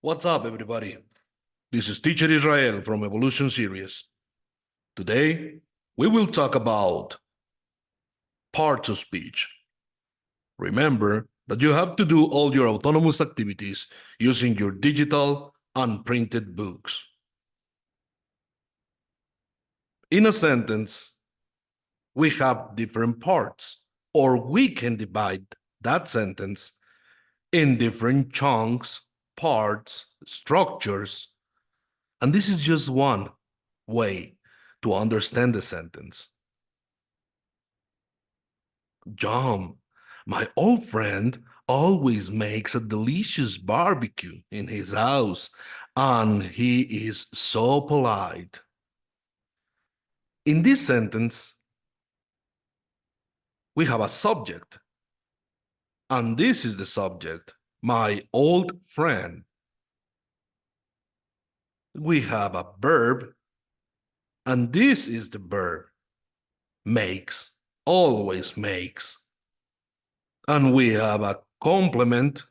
What's up, everybody? This is Teacher Israel from Evolution Series. Today, we will talk about parts of speech. Remember that you have to do all your autonomous activities using your digital and printed books. In a sentence, we have different parts, or we can divide that sentence in different chunks, parts, structures, and this is just one way to understand the sentence. John, my old friend always makes a delicious barbecue in his house, and he is so polite. In this sentence, we have a subject, and this is the subject, my old friend. We have a verb, and this is the verb, makes, always makes. And we have a complement.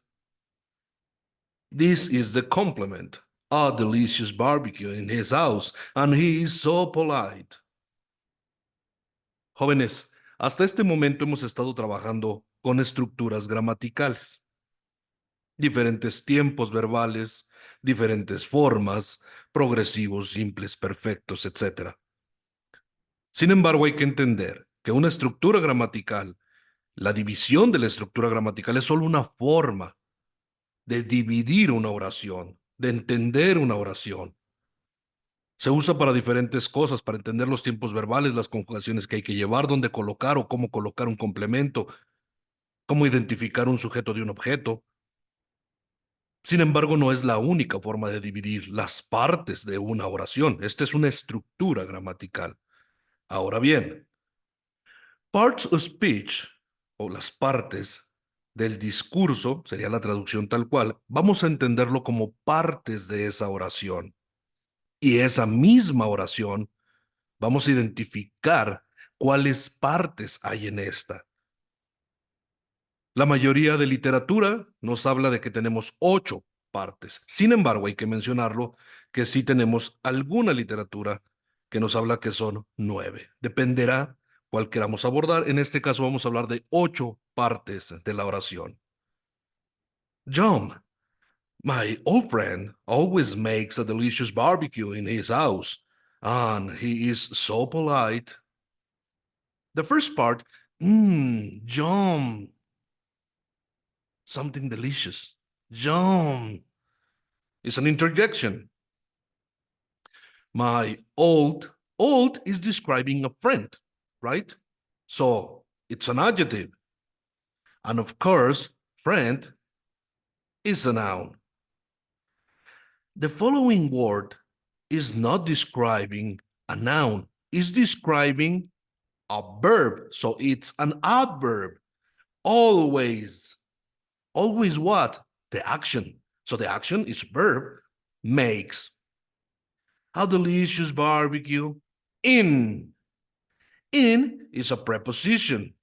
This is the complement, a delicious barbecue in his house, and he is so polite. Jóvenes, hasta este momento hemos estado trabajando con estructuras gramaticales, diferentes tiempos verbales, diferentes formas, progresivos, simples, perfectos, etc. Sin embargo, hay que entender que una estructura gramatical, la división de la estructura gramatical es solo una forma de dividir una oración, de entender una oración. Se usa para diferentes cosas, para entender los tiempos verbales, las conjugaciones que hay que llevar, dónde colocar o cómo colocar un complemento, cómo identificar un sujeto de un objeto. Sin embargo, no es la única forma de dividir las partes de una oración. Esta es una estructura gramatical. Ahora bien, parts of speech, o las partes del discurso, sería la traducción tal cual, vamos a entenderlo como partes de esa oración. Y esa misma oración, vamos a identificar cuáles partes hay en esta. La mayoría de literatura nos habla de que tenemos 8 partes. Sin embargo, hay que mencionarlo que sí tenemos alguna literatura que nos habla que son 9. Dependerá cuál queramos abordar. En este caso vamos a hablar de 8 partes de la oración. John, my old friend, always makes a delicious barbecue in his house, and he is so polite. The first part, John, something delicious. John is an interjection. My old is describing a friend, right? So it's an adjective. And of course, friend is a noun. The following word is not describing a noun, it's describing a verb. So it's an adverb. Always. Always what? The action. So the action is verb, makes. A delicious barbecue. In. In is a preposition.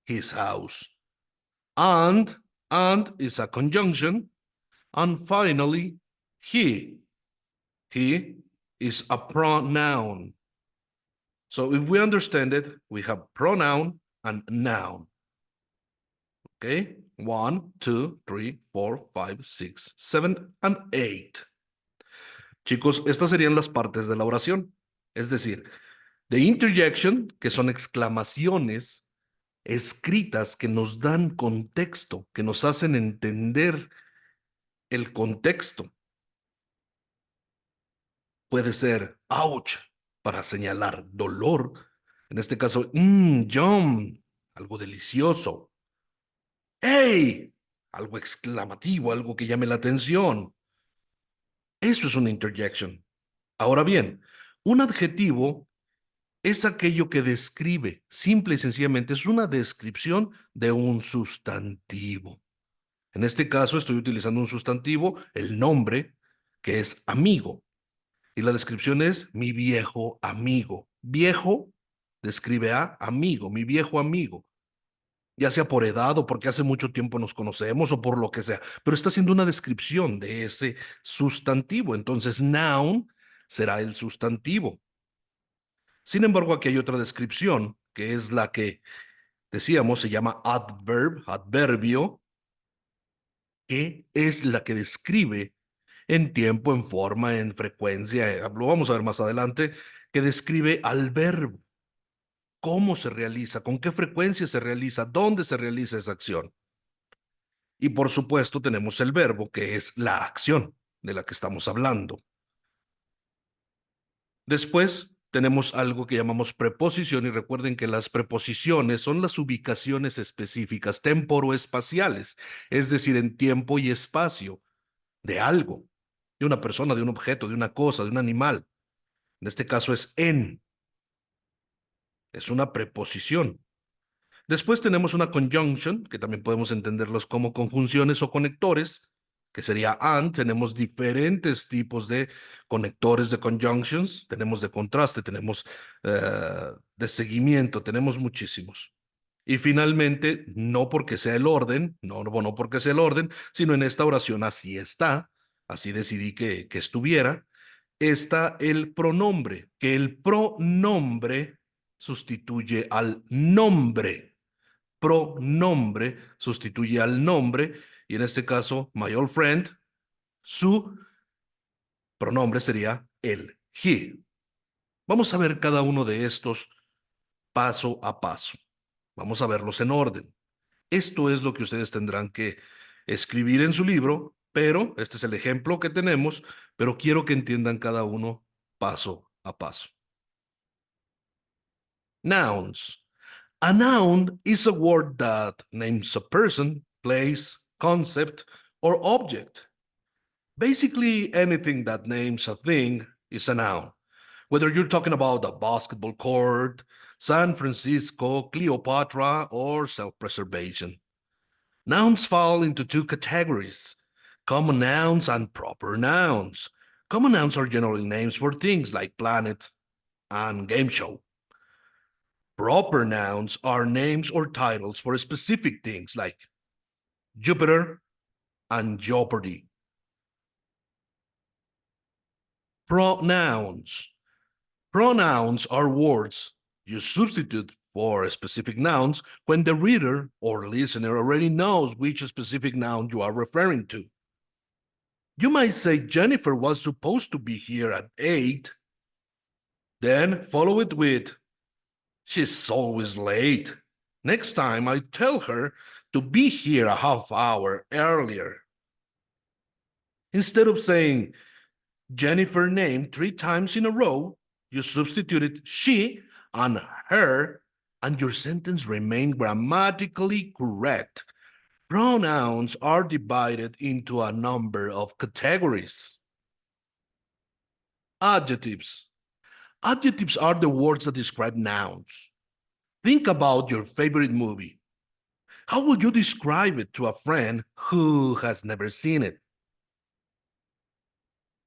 His house. And is a conjunction. And finally, he. He is a pronoun. So if we understand it, we have pronoun and noun. Okay? 1, 2, 3, 4, 5, 6, 7, and 8. Chicos, estas serían las partes de la oración. Es decir, de interjection, que son exclamaciones escritas que nos dan contexto, que nos hacen entender el contexto. Puede ser ouch, para señalar dolor. En este caso, yum, algo delicioso. ¡Hey! Algo exclamativo, algo que llame la atención. Eso es una interjection. Ahora bien, un adjetivo es aquello que describe, simple y sencillamente, es una descripción de un sustantivo. En este caso estoy utilizando un sustantivo, el nombre, que es amigo. Y la descripción es mi viejo amigo. Viejo describe a amigo, mi viejo amigo. ya sea por edad o porque hace mucho tiempo nos conocemos o por lo que sea, pero está haciendo una descripción de ese sustantivo. Entonces, noun será el sustantivo. Sin embargo, aquí hay otra descripción, que es la que decíamos, se llama adverb, adverbio, que es la que describe en tiempo, en forma, en frecuencia, lo vamos a ver más adelante, que describe al verbo, cómo se realiza, con qué frecuencia se realiza, dónde se realiza esa acción. Y por supuesto tenemos el verbo, que es la acción de la que estamos hablando. Después tenemos algo que llamamos preposición y recuerden que las preposiciones son las ubicaciones específicas temporoespaciales, es decir, en tiempo y espacio de algo, de una persona, de un objeto, de una cosa, de un animal. En este caso es una preposición. Después tenemos una conjunction, que también podemos entenderlos como conjunciones o conectores, que sería and. Tenemos diferentes tipos de conectores de conjunctions, tenemos de contraste, tenemos de seguimiento, tenemos muchísimos. Y finalmente, no porque sea el orden, no porque sea el orden, sino en esta oración así está, así decidí que estuviera, está el pronombre, que el pronombre sustituye al nombre. Pronombre sustituye al nombre y en este caso, my old friend, su pronombre sería el, he. Vamos a ver cada uno de estos paso a paso. Vamos a verlos en orden. Esto es lo que ustedes tendrán que escribir en su libro, pero este es el ejemplo que tenemos, pero quiero que entiendan cada uno paso a paso. Nouns. A noun is a word that names a person, place, concept, or object. Basically, anything that names a thing is a noun. Whether you're talking about a basketball court, San Francisco, Cleopatra, or self-preservation. Nouns fall into two categories, common nouns and proper nouns. Common nouns are generally names for things like planet and game show. Proper nouns are names or titles for specific things like Jupiter and Jeopardy. Pronouns. Pronouns are words you substitute for specific nouns when the reader or listener already knows which specific noun you are referring to. You might say Jennifer was supposed to be here at 8, then follow it with she's always late. Next time I tell her to be here a half hour earlier. Instead of saying Jennifer name 3 times in a row, you substituted she and her, and your sentence remained grammatically correct. Pronouns are divided into a number of categories. Adjectives. Adjectives are the words that describe nouns. Think about your favorite movie. How would you describe it to a friend who has never seen it?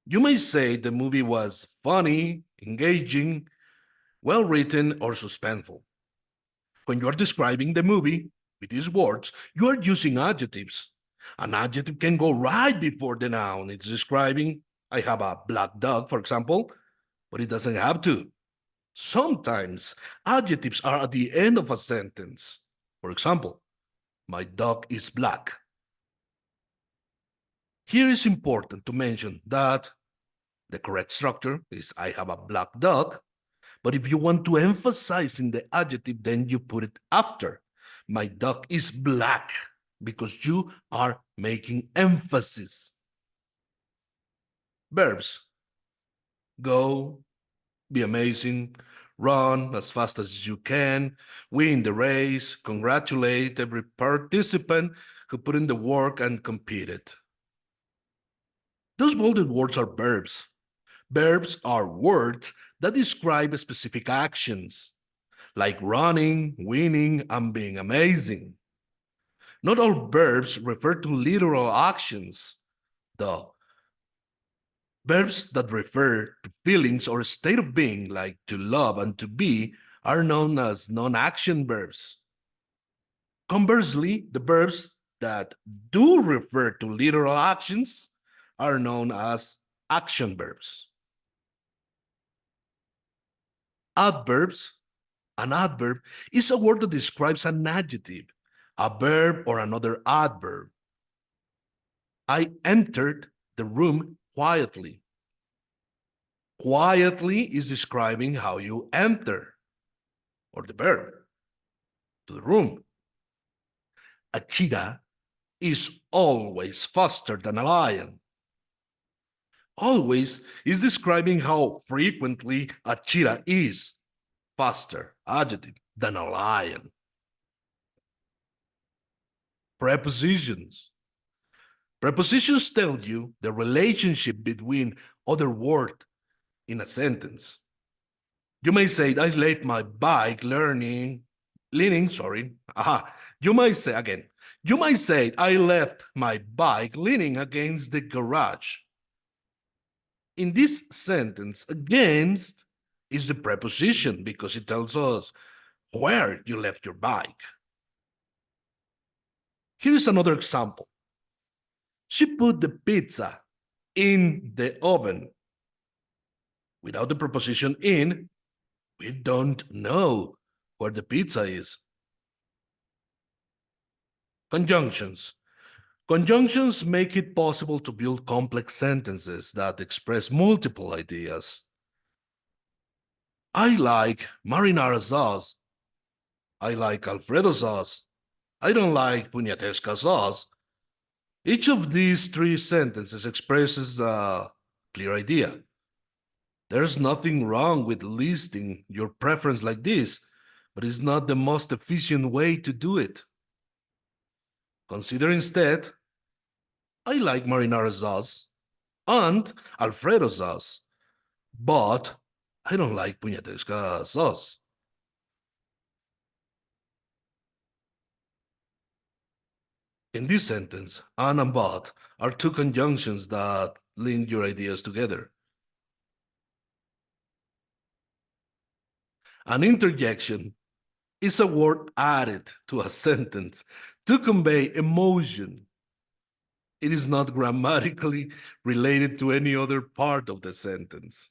You may say the movie was funny, engaging, well written, or suspenseful. When you are describing the movie with these words, you are using adjectives. An adjective can go right before the noun. It's describing, I have a black dog, for example, but it doesn't have to. Sometimes adjectives are at the end of a sentence. For example, my dog is black. Here is important to mention that the correct structure is I have a black dog, but if you want to emphasize in the adjective, then you put it after. My dog is black because you are making emphasis. Verbs. Go, be amazing, run as fast as you can, win the race, congratulate every participant who put in the work and competed. Those bolded words are verbs. Verbs are words that describe specific actions, like running, winning, and being amazing. Not all verbs refer to literal actions, though. Verbs that refer to feelings or a state of being, like to love and to be, are known as non-action verbs. Conversely, the verbs that do refer to literal actions are known as action verbs. Adverbs. An adverb is a word that describes an adjective, a verb, or another adverb. I entered the room quietly. Quietly is describing how you enter, or the verb, to the room. A cheetah is always faster than a lion. Always is describing how frequently a cheetah is faster, adjective, than a lion. Prepositions. Prepositions tell you the relationship between other words in a sentence. You may say, I left my bike leaning. You might say again, you might say, I left my bike leaning against the garage. In this sentence, against is the preposition because it tells us where you left your bike. Here is another example. She put the pizza in the oven. Without the preposition in, we don't know where the pizza is. Conjunctions. Conjunctions make it possible to build complex sentences that express multiple ideas. I like marinara sauce. I like Alfredo sauce. I don't like puñetesca sauce. Each of these three sentences expresses a clear idea. There's nothing wrong with listing your preference like this, but it's not the most efficient way to do it. Consider instead, I like marinara sauce and Alfredo sauce, but I don't like puñetesca sauce. In this sentence, and but are two conjunctions that link your ideas together. An interjection is a word added to a sentence to convey emotion. It is not grammatically related to any other part of the sentence.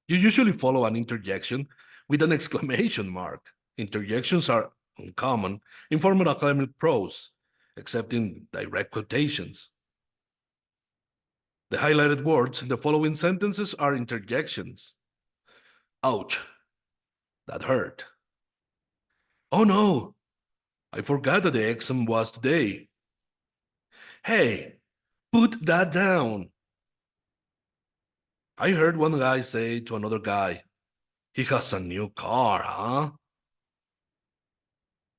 You usually follow an interjection with an exclamation mark. Interjections are uncommon in formal academic prose, except in direct quotations. The highlighted words in the following sentences are interjections. Ouch, that hurt. Oh no, I forgot that the exam was today. Hey, put that down. I heard one guy say to another guy, he has a new car, huh?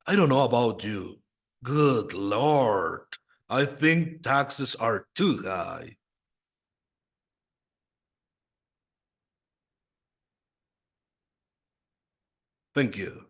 I don't know about you. Good Lord, I think taxes are too high. Thank you.